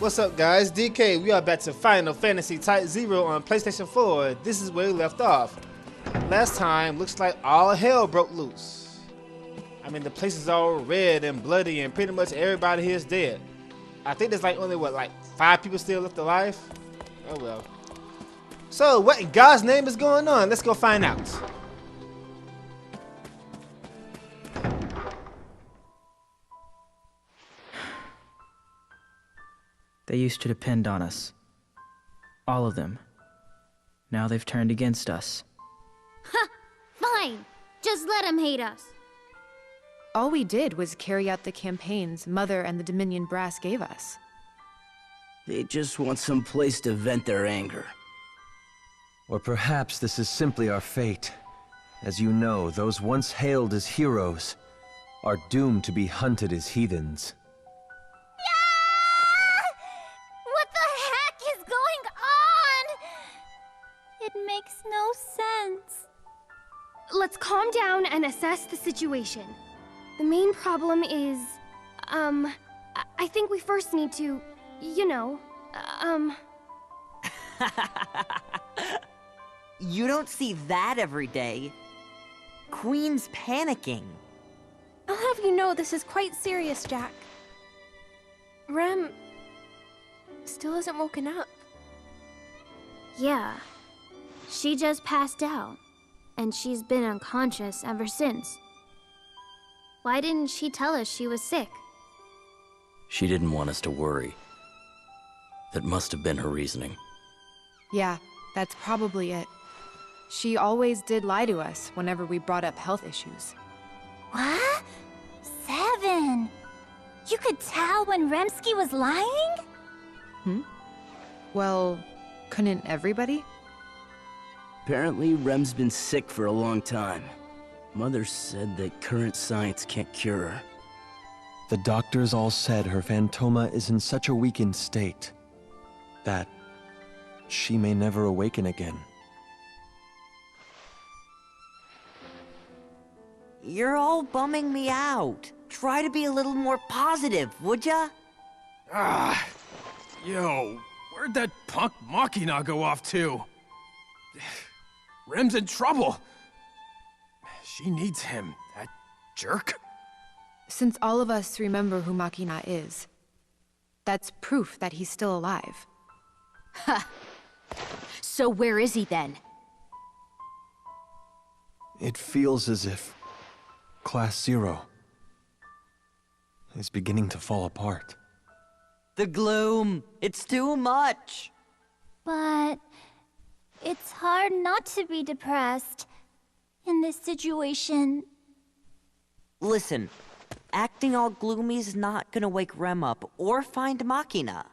What's up, guys? DK. We are back to Final Fantasy Type-0 on PlayStation 4. This is where we left off. Last time, looks like all hell broke loose. I mean, the place is all red and bloody and pretty much everybody here is dead. I think there's like only, 5 people still left alive? Oh well. So, what in God's name is going on? Let's go find out. They used to depend on us. All of them. Now they've turned against us. Ha! Fine! Just let them hate us. All we did was carry out the campaigns Mother and the Dominion brass gave us. They just want some place to vent their anger. Or perhaps this is simply our fate. As you know, those once hailed as heroes are doomed to be hunted as heathens. What the heck is going on? It makes no sense. Let's calm down and assess the situation. The main problem is, I think we first need to, You don't see that every day. Queen's panicking. I'll have you know this is quite serious, Jack. Rem still hasn't woken up. Yeah. She just passed out, and she's been unconscious ever since. Why didn't she tell us she was sick? She didn't want us to worry. That must have been her reasoning. Yeah, that's probably it. She always did lie to us whenever we brought up health issues. What? 7? You could tell when Remsky was lying? Well, couldn't everybody? Apparently, Rem's been sick for a long time. Mother said that current science can't cure her. The doctors all said her phantoma is in such a weakened state that she may never awaken again. You're all bumming me out. Try to be a little more positive, would ya? Yo, where'd that punk Machina go off to? Rem's in trouble. She needs him, that jerk. Since all of us remember who Machina is, that's proof that he's still alive. So where is he then? It feels as if Class 0 is beginning to fall apart. The gloom. It's too much. But it's hard not to be depressed in this situation. Listen, acting all gloomy is not gonna wake Rem up or find Machina.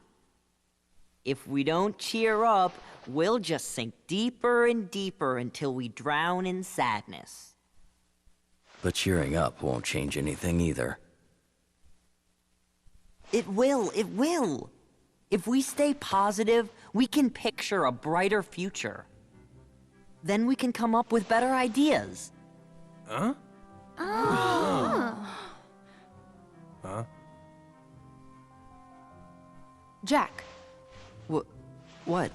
If we don't cheer up, we'll just sink deeper and deeper until we drown in sadness. But cheering up won't change anything either. It will, it will. If we stay positive, we can picture a brighter future. Then we can come up with better ideas. Huh? Oh. Huh? Jack, What?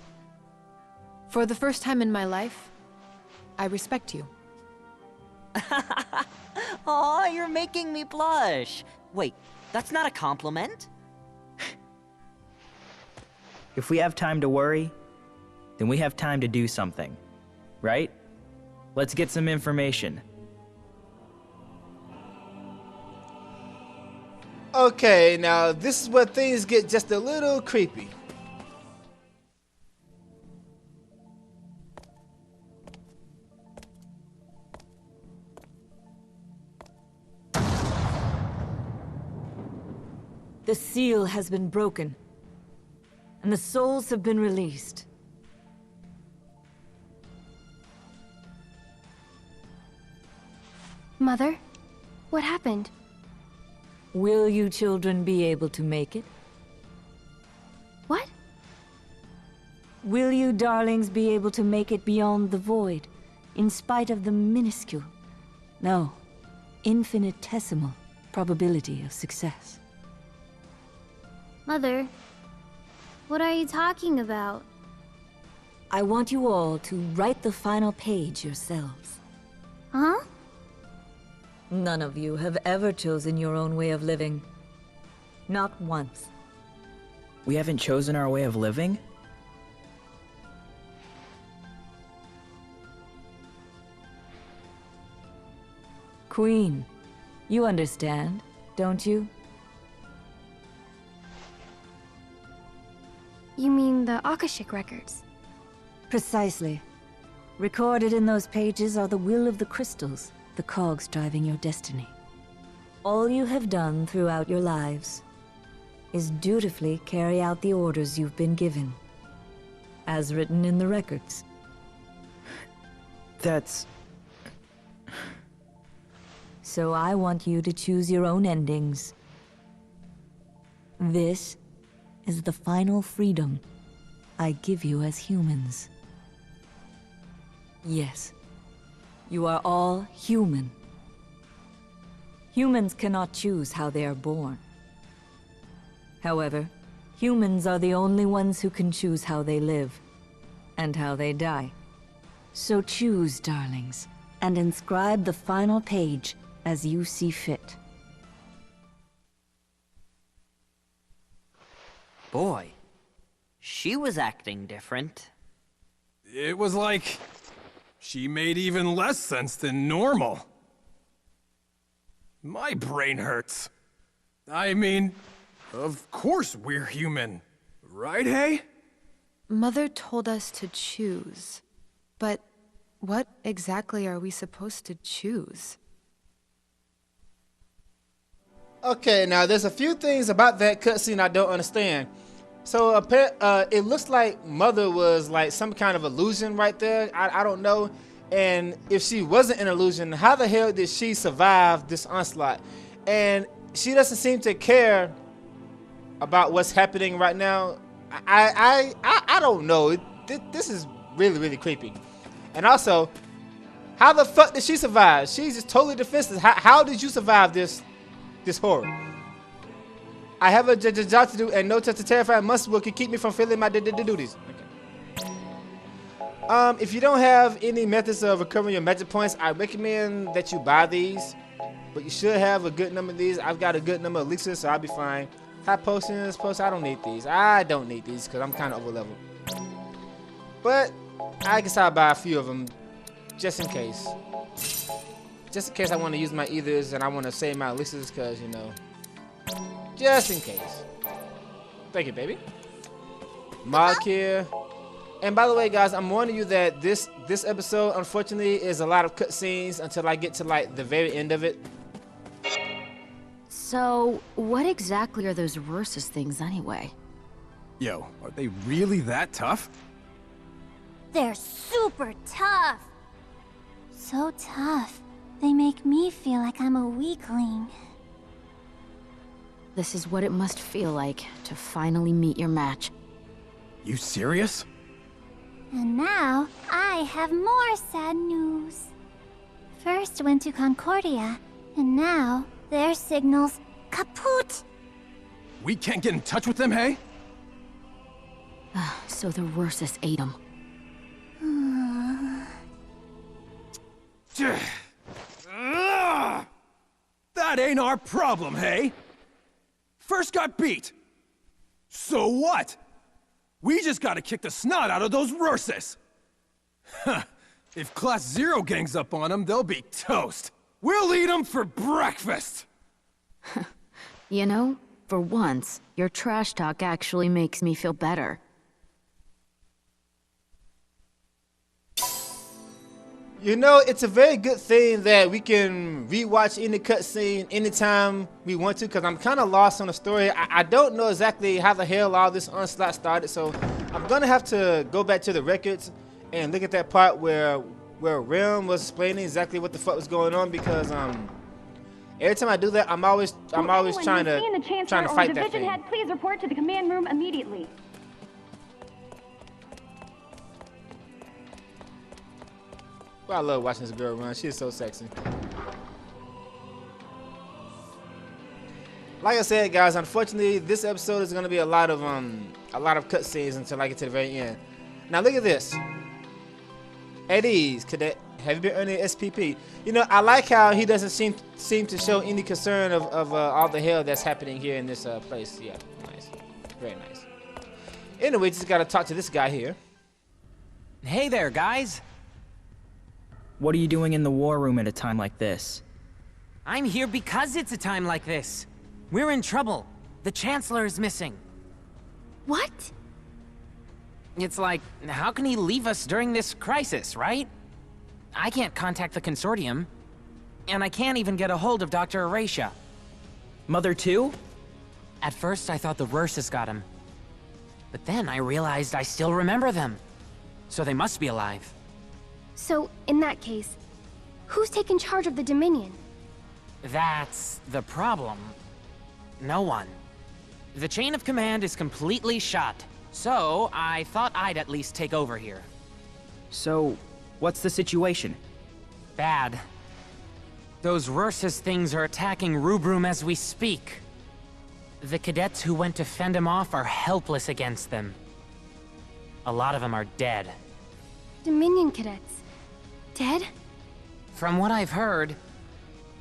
for the first time in my life, I respect you. Aw, you're making me blush. Wait, that's not a compliment? If we have time to worry, then we have time to do something. Right? Let's get some information. Okay, now this is where things get just a little creepy. The seal has been broken, and the souls have been released. Mother, what happened? Will you children be able to make it? What? Will you darlings be able to make it beyond the void, in spite of the minuscule, no, infinitesimal probability of success? Mother, What are you talking about? I want you all to write the final page yourselves. Huh? None of you have ever chosen your own way of living. Not once. We haven't chosen our way of living? Queen, you understand, don't you? You mean the Akashic records? Precisely. Recorded in those pages are the will of the crystals, the cogs driving your destiny. All you have done throughout your lives is dutifully carry out the orders you've been given, as written in the records. That's... So I want you to choose your own endings. This is the final freedom I give you as humans. Yes, you are all human. Humans cannot choose how they are born. However, humans are the only ones who can choose how they live and how they die. So choose, darlings, and inscribe the final page as you see fit. Boy, she was acting different. It was like she made even less sense than normal. My brain hurts. I mean, of course we're human, right, hey? Mother told us to choose. But what exactly are we supposed to choose? Okay, now there's a few things about that cutscene I don't understand. So it looks like Mother was like some kind of illusion right there. I don't know. And if she wasn't an illusion, how the hell did she survive this onslaught? And she doesn't seem to care about what's happening right now. I don't know. This is really, really creepy. And also, how the fuck did she survive? She's just totally defenseless. How did you survive this horror? I have a job to do, and no touch of terrifying muscle can keep me from feeling my duties. Okay. If you don't have any methods of recovering your magic points, I recommend that you buy these. But you should have a good number of these. I've got a good number of elixirs, so I'll be fine. High potions, I don't need these. I don't need these because I'm kind of over leveled. But I guess I'll buy a few of them just in case. Just in case I want to use my ethers and I want to save my elixirs because, you know, just in case. Thank you, baby. Mark here. And by the way, guys, I'm warning you that this episode, unfortunately, is a lot of cutscenes until I get to, like, the very end of it. So, what exactly are those versus things anyway? Yo, are they really that tough? They're super tough. So tough. They make me feel like I'm a weakling. This is what it must feel like to finally meet your match. You serious? And now, I have more sad news. First went to Concordia, and now their signal's kaput. We can't get in touch with them, hey? So the Ursus ate them. That ain't our problem, hey? First got beat. So what? We just gotta kick the snot out of those Ursus. Huh. If Class 0 gangs up on them, they'll be toast. We'll eat them for breakfast. You know, for once, your trash talk actually makes me feel better. You know, it's a very good thing that we can rewatch any cutscene anytime we want to, because I'm kind of lost on the story. I don't know exactly how the hell all this onslaught started, so I'm going to have to go back to the records and look at that part where Rem was explaining exactly what the fuck was going on, because every time I do that, I'm always trying to fight that thing. Head, please report to the command room immediately. Well, I love watching this girl run. She is so sexy. like I said, guys, unfortunately, this episode is gonna be a lot of cutscenes until I get to the very end. Now look at this. At ease, cadet. Have you been earning SPP? You know, I like how he doesn't seem to show any concern of all the hell that's happening here in this place. Yeah, nice, very nice. Anyway, just gotta talk to this guy here. Hey there, guys. What are you doing in the war room at a time like this? I'm here because it's a time like this. We're in trouble. The Chancellor is missing. What? It's like, how can he leave us during this crisis, right? I can't contact the Consortium, and I can't even get a hold of Dr. Erasia. Mother too? At first, I thought the Ursus got him. But then I realized I still remember them. So they must be alive. So, in that case, who's taken charge of the Dominion? That's the problem. No one. The chain of command is completely shot. So, I thought I'd at least take over here. So, what's the situation? Bad. Those Ursus things are attacking Rubrum as we speak. The cadets who went to fend him off are helpless against them. A lot of them are dead. Dominion cadets? Dead? From what I've heard,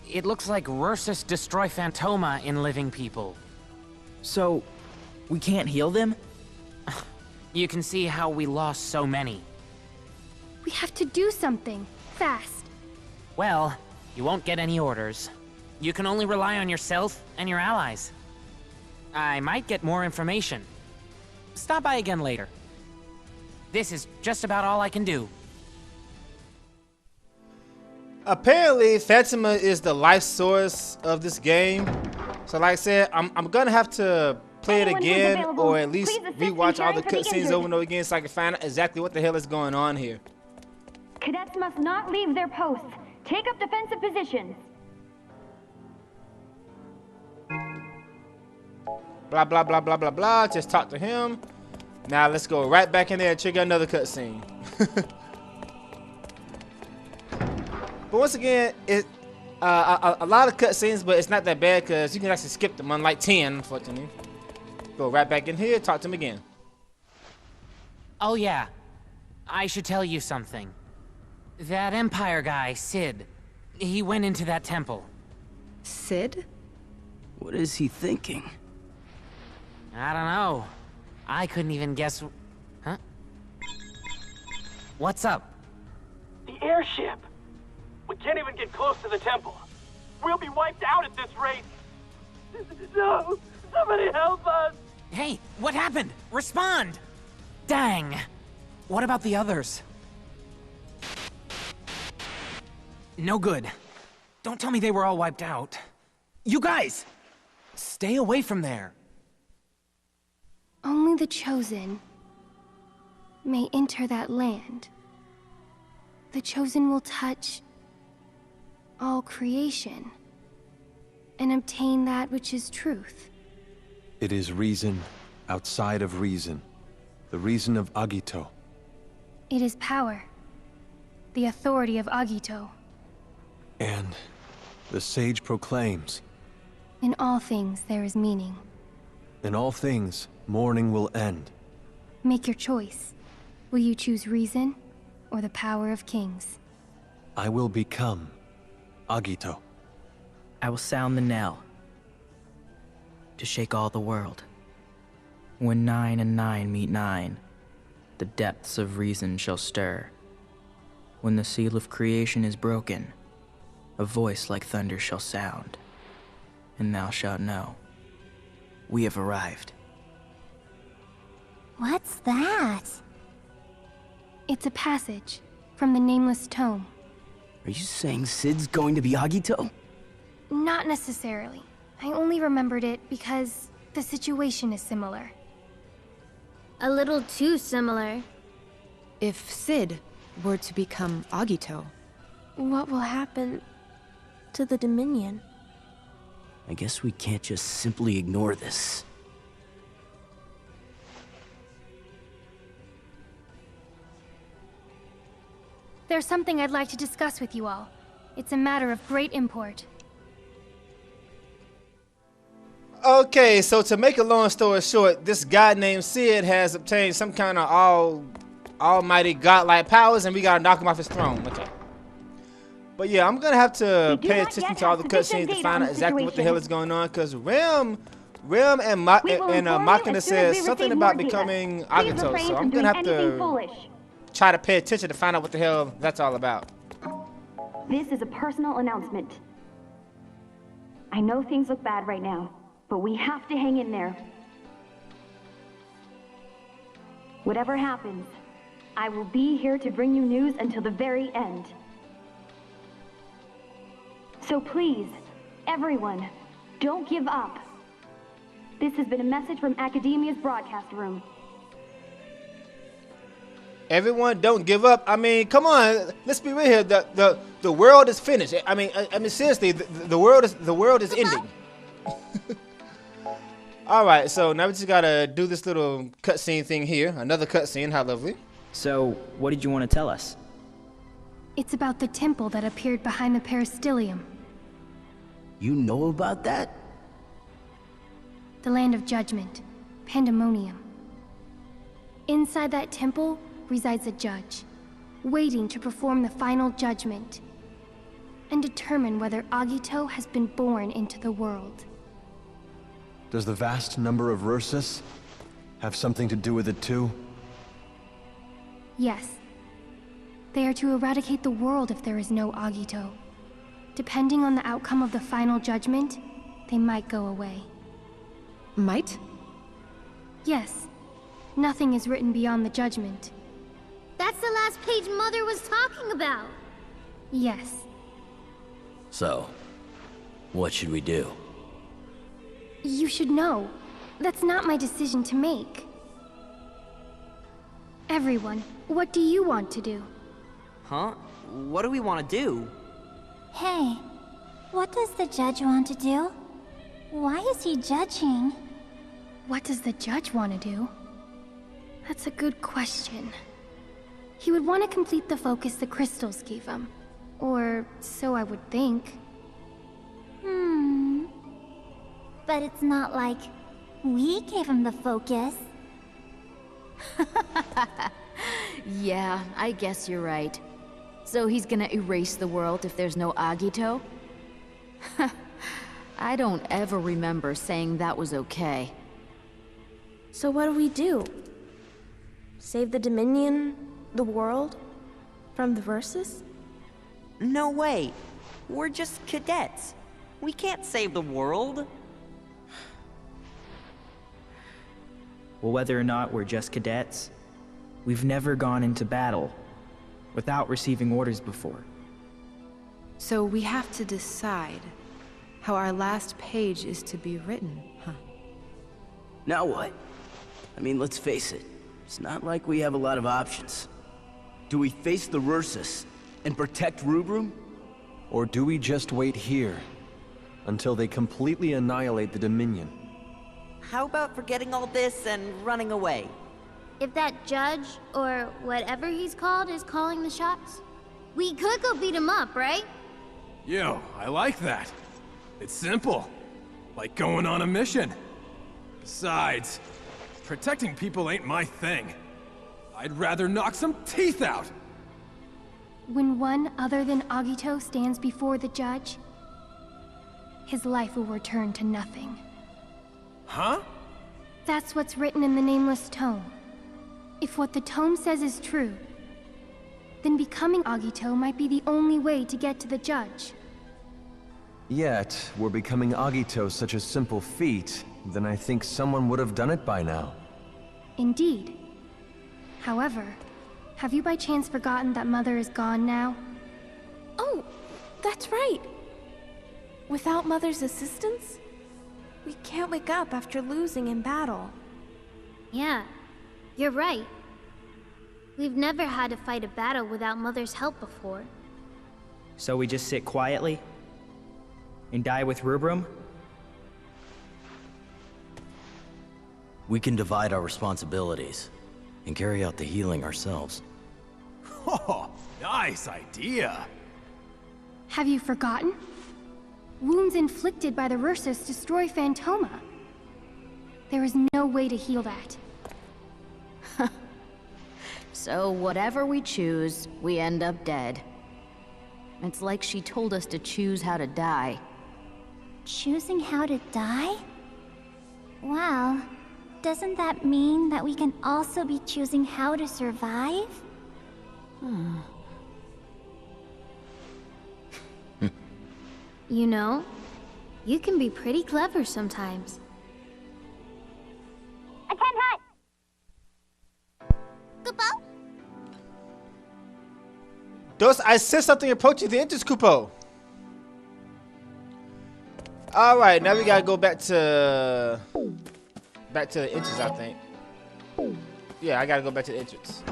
it looks like Ursus destroy Phantoma in living people. So, we can't heal them? You can see how we lost so many. We have to do something. Fast. Well, you won't get any orders. You can only rely on yourself and your allies. I might get more information. Stop by again later. This is just about all I can do. Apparently, Fatima is the life source of this game. So like I said, I'm gonna have to play it again, or at least rewatch all the cutscenes over and over again so I can find out exactly what the hell is going on here. Cadets must not leave their posts. Take up defensive positions. Blah, blah, blah, blah, blah, blah. Just talk to him. Now let's go right back in there and trigger another cutscene. But once again, it a lot of cutscenes, but it's not that bad because you can actually skip them, unlike 10, unfortunately. Go right back in here, talk to him again. Oh yeah, I should tell you something. That Empire guy, Sid, he went into that temple. Sid? What is he thinking? I don't know. I couldn't even guess. Huh? What's up? The airship! We can't even get close to the temple. We'll be wiped out at this rate. No! Somebody help us! Hey, what happened? Respond! Dang! What about the others? No good. Don't tell me they were all wiped out. You guys! Stay away from there. Only the Chosen may enter that land. The Chosen will touch all creation and obtain that which is truth. It is reason outside of reason. The reason of Agito. It is power. The authority of Agito. And the sage proclaims, In all things there is meaning. in all things, mourning will end. Make your choice. Will you choose reason or the power of kings? I will become Agito. I will sound the knell to shake all the world. When 9 and 9 meet 9, the depths of reason shall stir. When the seal of creation is broken, a voice like thunder shall sound, and thou shalt know, we have arrived. What's that? It's a passage from the Nameless Tome. Are you saying Sid's going to be Agito? Not necessarily. I only remembered it because the situation is similar. A little too similar. If Sid were to become Agito, What will happen to the Dominion? I guess we can't just simply ignore this. There's something I'd like to discuss with you all. It's a matter of great import. Okay, so to make a long story short, this guy named Sid has obtained some kind of almighty godlike powers, and we gotta knock him off his throne. Okay. But yeah, I'm gonna have to pay attention to all the cutscenes to find out exactly what the hell is going on, because Rem and Machina says something about becoming Agito, so I'm gonna have to try to pay attention to find out what the hell that's all about. This is a personal announcement. I know things look bad right now, but we have to hang in there. Whatever happens, I will be here to bring you news until the very end. So please, everyone, don't give up. This has been a message from Academia's broadcast room. Everyone, don't give up. I mean, come on, let's be real here. The world is finished. I mean, seriously, the world is ending. All right, so now we just gotta do this little cutscene thing here. Another cutscene. How lovely. So, what did you want to tell us? It's about the temple that appeared behind the peristilium. You know about that? The land of judgment, pandemonium. Inside that temple resides a judge, waiting to perform the final judgment and determine whether Agito has been born into the world. Does the vast number of Ursus have something to do with it too? Yes. They are to eradicate the world if there is no Agito. Depending on the outcome of the final judgment, they might go away. Might? Yes. Nothing is written beyond the judgment. That's the last page Mother was talking about. Yes. So, what should we do? You should know. That's not my decision to make. Everyone, what do you want to do? Huh? What do we want to do? Hey, what does the judge want to do? Why is he judging? What does the judge want to do? That's a good question. He would want to complete the focus the crystals gave him. Or so I would think. But it's not like we gave him the focus. Yeah, I guess you're right. So he's gonna erase the world if there's no Agito? I don't ever remember saying that was okay. So what do we do? Save the Dominion, the world, from the Versus? No way. We're just cadets. We can't save the world. Well, whether or not we're just cadets, we've never gone into battle without receiving orders before. So we have to decide how our last page is to be written, huh? Now what? I mean, let's face it. It's not like we have a lot of options. Do we face the Ursus and protect Rubrum? Or do we just wait here until they completely annihilate the Dominion? How about forgetting all this and running away? If that judge, or whatever he's called, is calling the shots, we could go beat him up, right? Yo, I like that. It's simple. Like going on a mission. Besides, protecting people ain't my thing. I'd rather knock some teeth out. When one other than Agito stands before the judge, his life will return to nothing. Huh? That's what's written in the Nameless Tome. If what the tome says is true, then becoming Agito might be the only way to get to the judge. Yet, were becoming Agito such a simple feat, then I think someone would have done it by now. Indeed. However, have you by chance forgotten that Mother is gone now? Oh, that's right. Without Mother's assistance, we can't wake up after losing in battle. Yeah, you're right. We've never had to fight a battle without Mother's help before. So we just sit quietly and die with Rubrum? We can divide our responsibilities and carry out the healing ourselves. Oh, nice idea. Have you forgotten? Wounds inflicted by the Ursus destroy Phantoma. There is no way to heal that. So whatever we choose, we end up dead. It's like she told us to choose how to die. Choosing how to die? Wow. Doesn't that mean that we can also be choosing how to survive? You know, you can be pretty clever sometimes. Attend hut! Kupo? Dos, I said something approaching the entrance, Kupo. Alright, now we gotta go back to the entrance, I think. Yeah, I gotta go back to the entrance.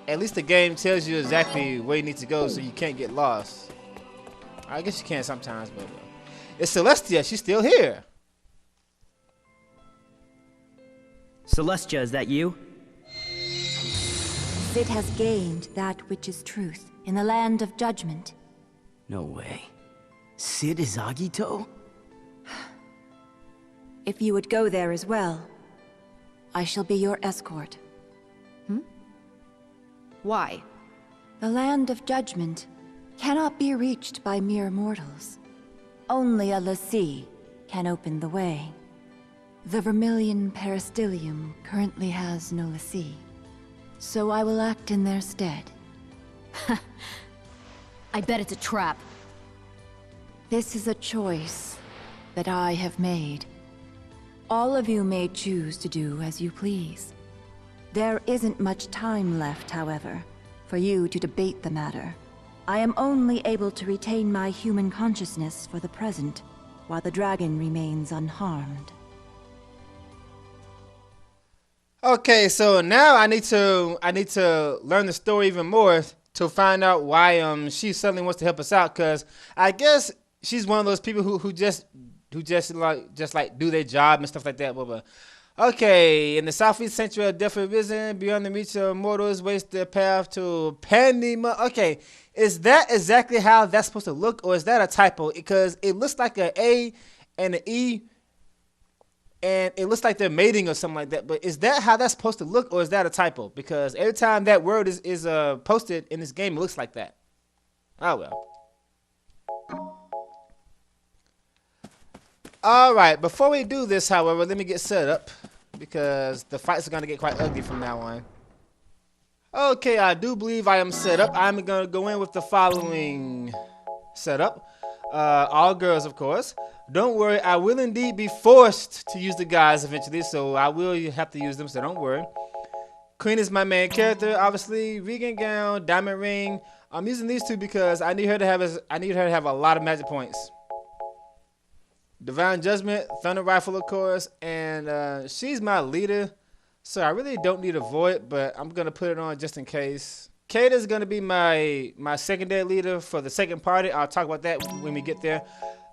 At least the game tells you exactly where you need to go so you can't get lost. I guess you can sometimes, but it's Celestia. She's still here. Celestia, is that you? Sid has gained that which is truth in the land of judgment. No way. Sid is Agito? If you would go there as well, I shall be your escort. Why? The land of judgment cannot be reached by mere mortals. Only a l'Cie can open the way. The Vermilion Peristilium currently has no l'Cie, so I will act in their stead. I bet it's a trap. This is a choice that I have made. All of you may choose to do as you please. There isn't much time left, however, for you to debate the matter. I am only able to retain my human consciousness for the present, while the dragon remains unharmed. Okay, so now I need to learn the story even more to find out why she suddenly wants to help us out, because I guess she's one of those people who just like do their job and stuff like that. Blah, blah. Okay, in the southeast central of Death Arisen, beyond the reach of mortals, waits the path to Pandema. Okay, is that exactly how that's supposed to look, or is that a typo? Because it looks like an A and an E, and it looks like they're mating or something like that. But is that how that's supposed to look, or is that a typo? Because every time that word is posted in this game, it looks like that. Oh well. Alright, before we do this, however, let me get set up, because the fights are going to get quite ugly from now on. Okay, I do believe I am set up. I'm going to go in with the following setup. All girls, of course. Don't worry, I will indeed be forced to use the guys eventually, so I will have to use them, so don't worry. Queen is my main character, obviously. Regan gown, diamond ring. I'm using these two because I need her to have a lot of magic points. Divine Judgment, Thunder Rifle, of course, and she's my leader, so I really don't need a Void, but I'm going to put it on just in case. Kata is going to be my secondary leader for the second party. I'll talk about that when we get there.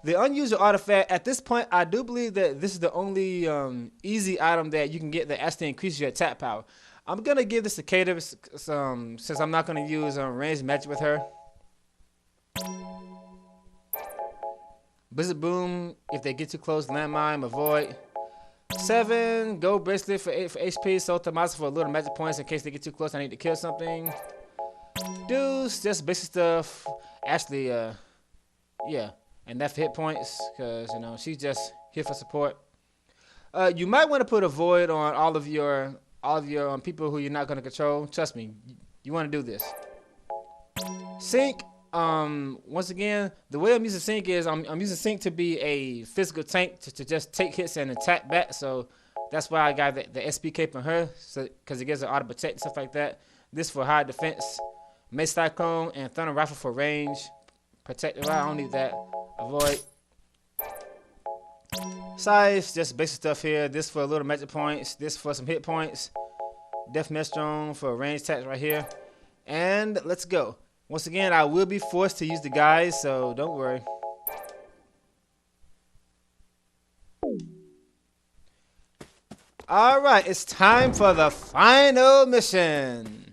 The unusual artifact, at this point, I do believe that this is the only easy item that you can get that actually increases your attack power. I'm going to give this to Kata since I'm not going to use ranged magic with her. Blizzard Boom, if they get too close, landmine, avoid. 7, gold bracelet for HP, Soul Tomasa for a little magic points in case they get too close, I need to kill something. Deuce, just basic stuff. Actually, yeah, and that's for hit points, because, you know, she's just here for support. You might want to put a void on all of your people who you're not going to control. Trust me, you want to do this. Sync. Once again, the way I'm using Sync is I'm using Sync to be a physical tank to just take hits and attack back. So that's why I got the SP cape on her, because it gives her auto protect and stuff like that. This for high defense, Mace Cyclone, and Thunder Rifle for range. Protective, I don't need that. Avoid. Size, just basic stuff here. This for a little magic points. This for some hit points. Death Maelstrom for range attacks right here. And let's go. Once again, I will be forced to use the guys, so don't worry. Alright, it's time for the final mission.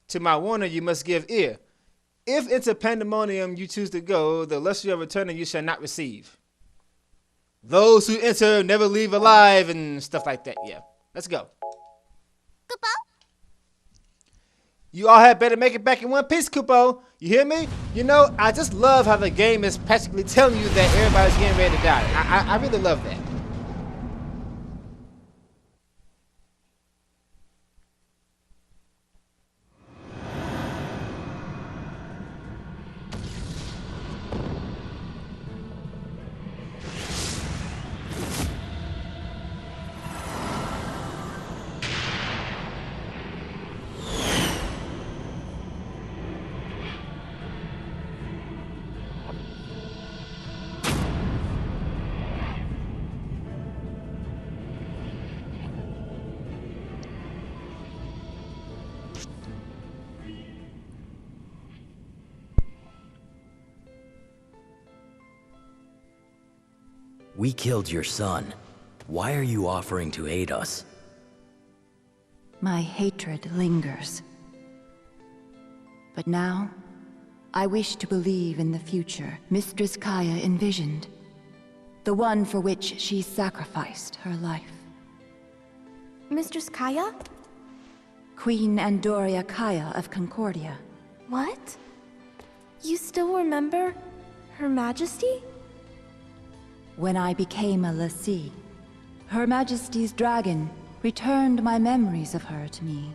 To my warner, you must give ear. If into pandemonium you choose to go, the illustrious returning you shall not receive. Those who enter never leave alive and stuff like that. Yeah, let's go. Kupo? You all had better make it back in one piece, Kupo. You hear me? You know, I just love how the game is practically telling you that everybody's getting ready to die. I really love that. We killed your son. Why are you offering to aid us? My hatred lingers. But now, I wish to believe in the future Mistress Kaya envisioned. The one for which she sacrificed her life. Mistress Kaya? Queen Andoria Kaya of Concordia. What? You still remember Her Majesty? When I became a Lassie, Her Majesty's dragon returned my memories of her to me.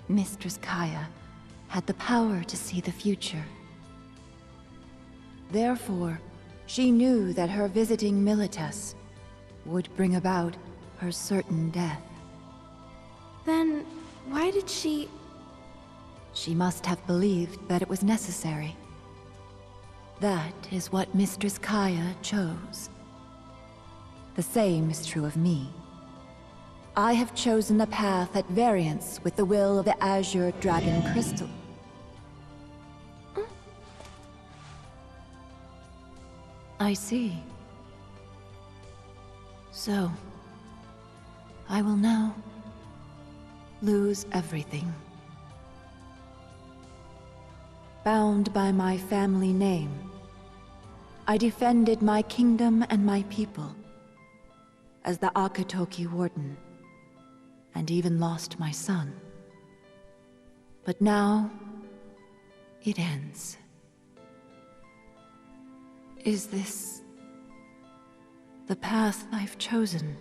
Mistress Kaya had the power to see the future. Therefore, she knew that her visiting Milites would bring about her certain death. Then, why did she... She must have believed that it was necessary. That is what Mistress Kaya chose. The same is true of me. I have chosen a path at variance with the will of the Azure Dragon Crystal. I see. So, I will now lose everything. Bound by my family name, I defended my kingdom and my people as the Akatoki Warden, and even lost my son. But now, it ends. Is this the path I've chosen?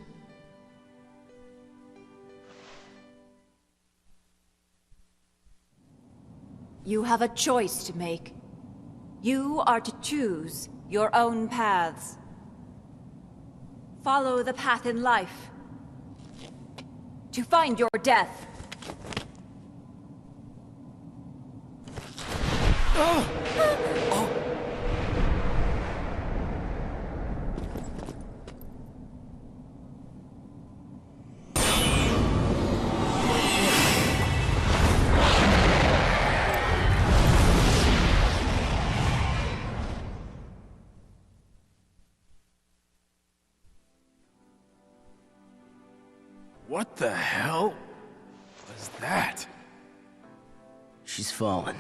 You have a choice to make. You are to choose your own paths. Follow the path in life. To find your death. What the hell was that? She's fallen.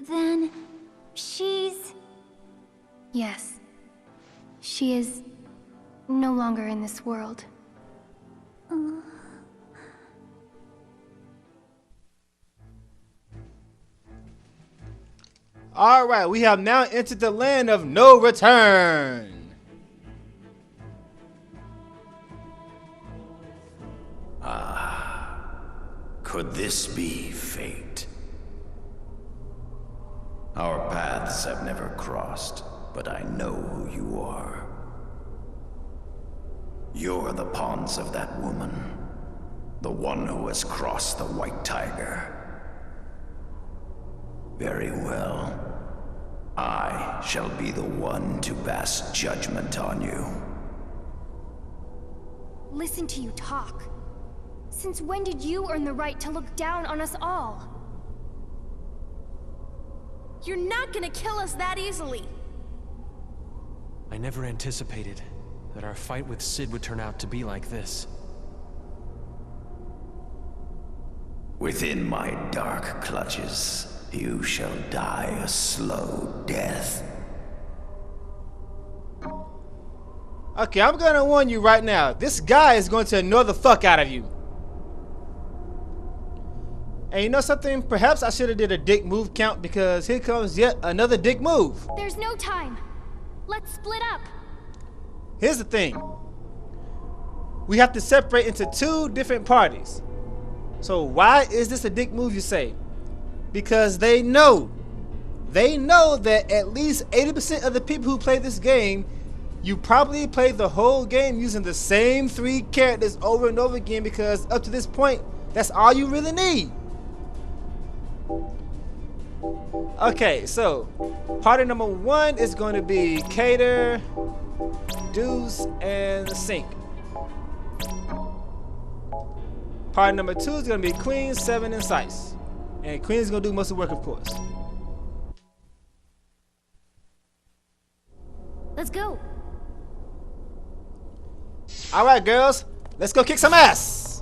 Then... she's... Yes. She is no longer in this world. Alright, we have now entered the land of no return. Could this be fate? Our paths have never crossed, but I know who you are. You're the pawns of that woman, the one who has crossed the White Tiger. Very well. I shall be the one to pass judgment on you. Listen to you talk. Since when did you earn the right to look down on us all? You're not gonna kill us that easily. I never anticipated that our fight with Sid would turn out to be like this. Within my dark clutches, you shall die a slow death. Okay, I'm gonna warn you right now. This guy is going to annoy the fuck out of you. And you know something? Perhaps I should have did a dick move count, because here comes yet another dick move. There's no time. Let's split up. Here's the thing. We have to separate into 2 different parties. So why is this a dick move, you say? Because they know that at least 80% of the people who play this game, you probably played the whole game using the same 3 characters over and over again, because up to this point, that's all you really need. Okay, so party number 1 is going to be Cater, Deuce, and Sink. Party number 2 is going to be Queen, Seven, and Sice. And Queen is going to do most of the work, of course. Let's go. Alright, girls. Let's go kick some ass.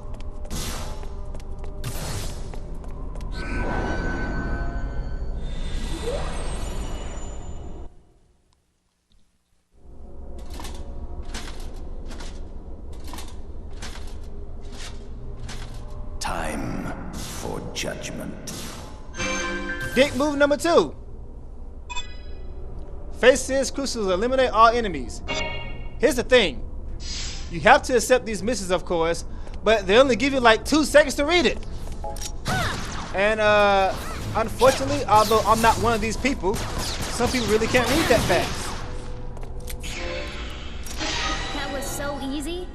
Time for judgment. Dick move number 2. Face his crucibles, eliminate all enemies. Here's the thing. You have to accept these missions, of course, but they only give you like 2 seconds to read it. And unfortunately, although I'm not one of these people, some people really can't read that fast. That was so easy.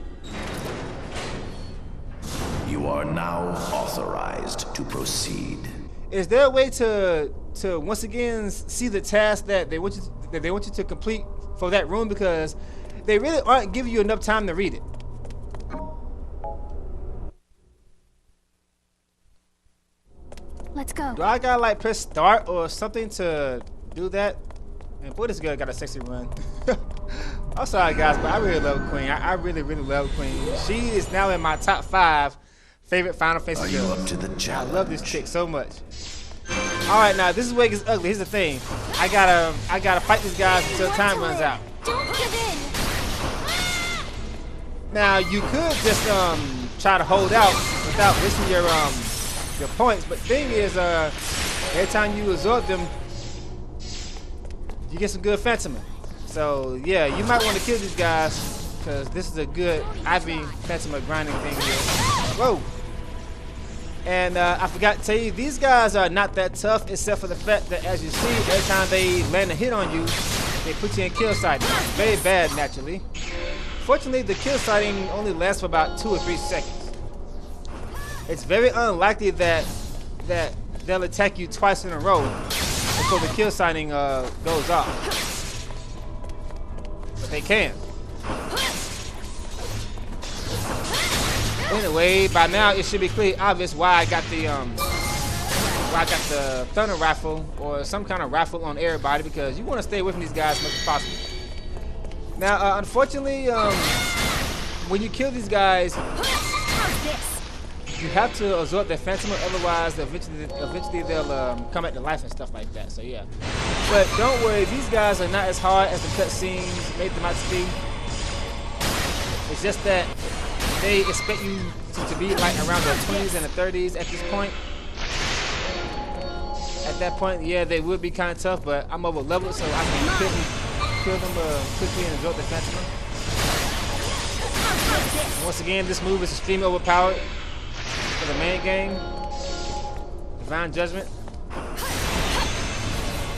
You are now authorized to proceed. Is there a way to once again see the task that they want you to complete for that room, because they really aren't giving you enough time to read it. Let's go. Do I gotta like press start or something to do that? Man, boy, this girl got a sexy run. I'm sorry, guys, but I really love Queen. I really, really love Queen. She is now in my top 5 favorite Final Fantasy girls. Are you up to the challenge? I love this chick so much. All right, now this is where it gets ugly. Here's the thing. I gotta fight these guys until time runs out. Don't give in. Now you could just try to hold out without wasting your points, but the thing is, every time you absorb them, you get some good phantoming. So yeah, you might want to kill these guys, because this is a good Ivy phantom grinding thing here. Whoa! And I forgot to tell you, these guys are not that tough, except for the fact that, as you see, every time they land a hit on you, they put you in kill sighting. Very bad, naturally. Fortunately, the kill sighting only lasts for about 2 or 3 seconds. It's very unlikely that they'll attack you twice in a row before the kill sighting goes off. But they can. Anyway, by now it should be clearly obvious why I got the thunder rifle or some kind of rifle on everybody, because you want to stay away from these guys as much as possible. Now, unfortunately, when you kill these guys, you have to absorb their phantom, otherwise eventually they'll come back to life and stuff like that. So yeah, but don't worry, these guys are not as hard as the cutscenes made them out to be. It's just that they expect you to be like around the 20s and the 30s at this point. At that point, yeah, they would be kind of tough, but I'm over leveled, so I can kill them quickly and absorb the phantom. Once again, this move is extremely overpowered for the main game. Divine Judgment. I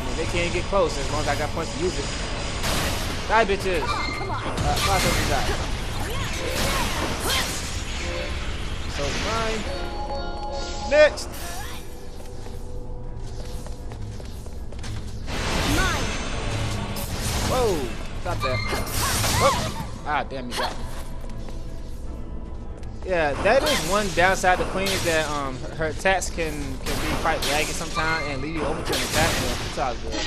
mean, they can't get close as long as I got points to use it. Die, bitches! Die. So fine. Next! Whoa! Stop that. Whoop. Ah, damn, you got me. Yeah, that is one downside to Queen, is that her attacks can be quite laggy sometimes and leave you open to an attack, but it's all good.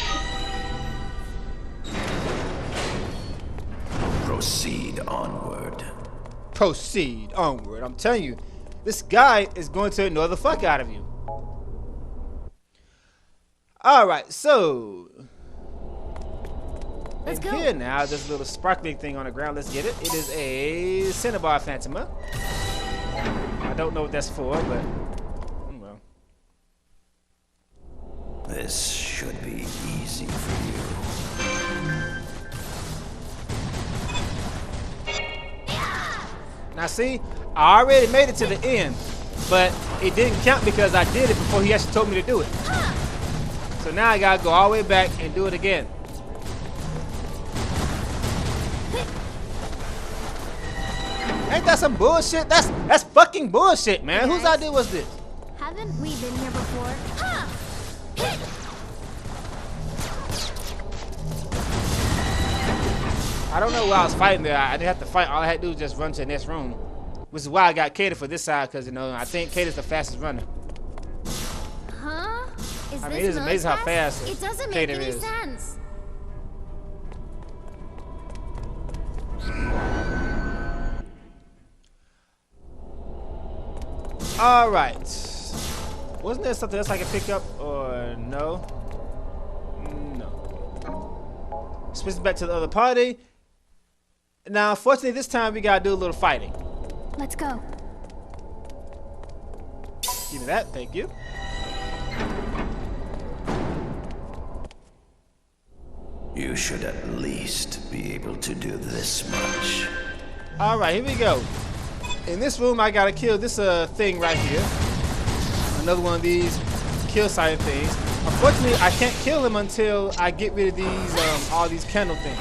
Proceed onward. Proceed onward. I'm telling you, this guy is going to annoy the fuck out of you. Alright, so Let's go. here now, this little sparkling thing on the ground. Let's get it. It is a Cinnabar Phantom. I don't know what that's for, but well. This should be easy for you. Now see, I already made it to the end, but it didn't count because I did it before he actually told me to do it. So now I gotta go all the way back and do it again. Ain't that some bullshit? That's fucking bullshit, man. Whose idea was this? Haven't we been here before? I don't know why I was fighting there. I didn't have to fight. All I had to do was just run to the next room. Which is why I got Kater for this side, because, you know, I think Kater's the fastest runner. Huh? Is I mean, this it is amazing how fast It doesn't make Kater any is. sense. Alright. Wasn't there something else I could pick up, or no? No. Switching back to the other party. Now, unfortunately, this time we gotta do a little fighting. Let's go. Give me that, thank you. You should at least be able to do this much. Alright, here we go. In this room, I gotta kill this thing right here. Another one of these kill sign things. Unfortunately, I can't kill him until I get rid of these all these candle things.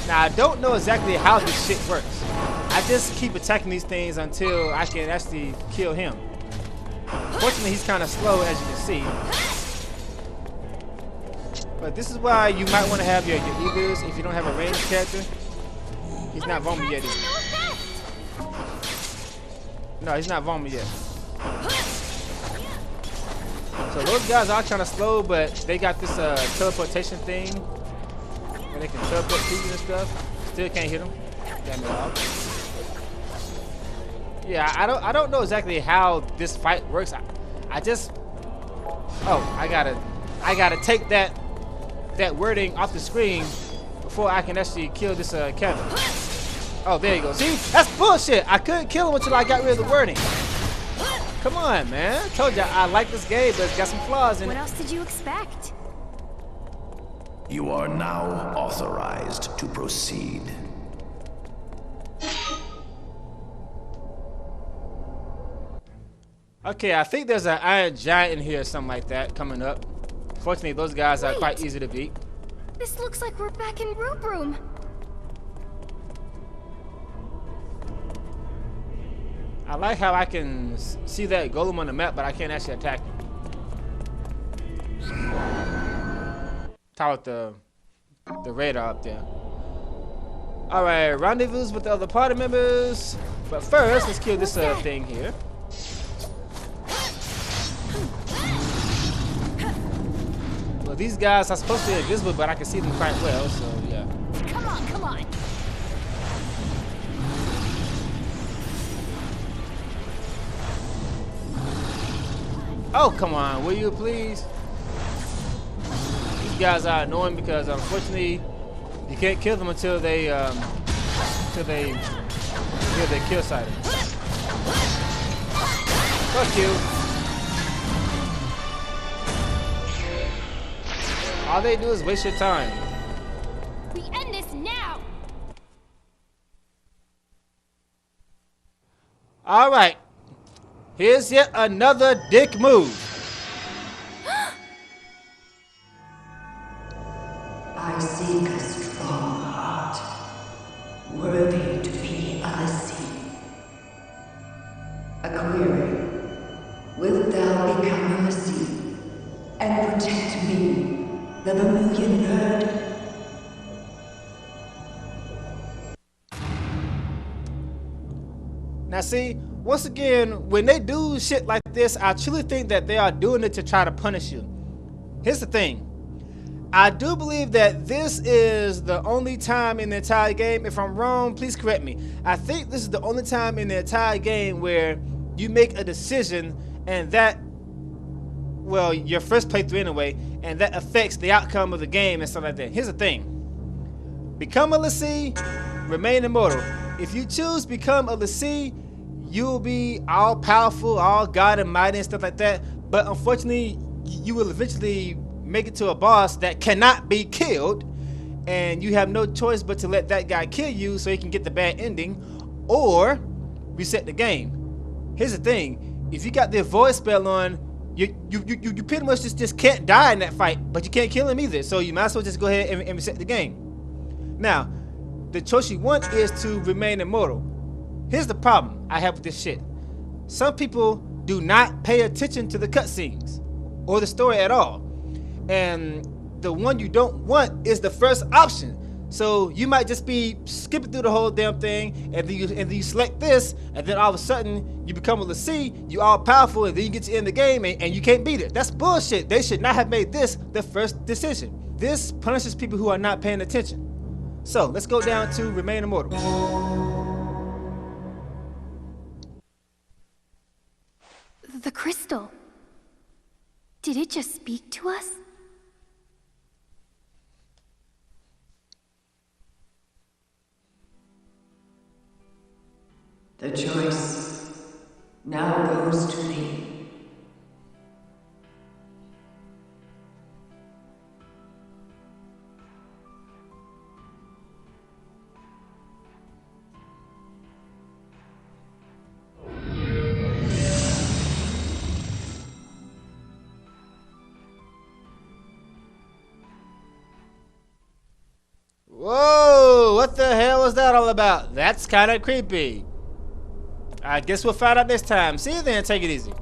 Now, I don't know exactly how this shit works. I just keep attacking these things until I can actually kill him. Fortunately, he's kind of slow, as you can see. But this is why you might want to have your Evers if you don't have a ranged character. He's not vulnerable yet either. No, he's not vulnerable yet. So those guys are kind of slow, but they got this teleportation thing where they can teleport to you and stuff. Still can't hit them. Damn it all. Yeah, I don't know exactly how this fight works. I just I gotta take that wording off the screen before I can actually kill this Kevin. Oh, there you go. See, that's bullshit. I couldn't kill him until I got rid of the wording. Come on, man. I told you I like this game, but it's got some flaws in it. What else did you expect? You are now authorized to proceed. Okay, I think there's an Iron Giant in here or something like that coming up. Fortunately, those guys are quite easy to beat. This looks like we're back in Roop Room. I like how I can see that golem on the map, but I can't actually attack him. Talk with the radar up there. Alright, rendezvous with the other party members. But first, let's kill this thing here. Well, these guys are supposed to be invisible, but I can see them quite well, so yeah. Come on, come on. Oh, come on, will you please? These guys are annoying because unfortunately you can't kill them until they get their kill sighted. Fuck you. All they do is waste your time. We end this now. Alright. Here's yet another dick move. I seek a strong heart, worthy to be unseen. A query. Wilt thou become a sea and protect me, the Vermilion Bird? Now see, once again, when they do shit like this, I truly think that they are doing it to try to punish you. Here's the thing. I do believe that this is the only time in the entire game, if I'm wrong, please correct me. I think this is the only time in the entire game where you make a decision and that well, your first playthrough anyway, and that affects the outcome of the game and stuff like that. Here's the thing. Become a l'Cie, remain immortal. If you choose become a l'Cie, you'll be all powerful, all God and mighty and stuff like that. But unfortunately, you will eventually make it to a boss that cannot be killed, and you have no choice but to let that guy kill you so you can get the bad ending, or reset the game. Here's the thing: if you got the avoid spell on, you pretty much just can't die in that fight, but you can't kill him either. So you might as well just go ahead and reset the game. Now, the choice you want is to remain immortal. Here's the problem I have with this shit. Some people do not pay attention to the cutscenes or the story at all. And the one you don't want is the first option. So you might just be skipping through the whole damn thing, and then you select this, and then all of a sudden you become a l'Cie, you all powerful, and then you get to end the game and you can't beat it. That's bullshit. They should not have made this the first decision. This punishes people who are not paying attention. So let's go down to remain immortal. The crystal. Did it just speak to us? The choice now goes to thee. Whoa, what the hell was that all about? That's kind of creepy. I guess we'll find out this time. See you then, take it easy.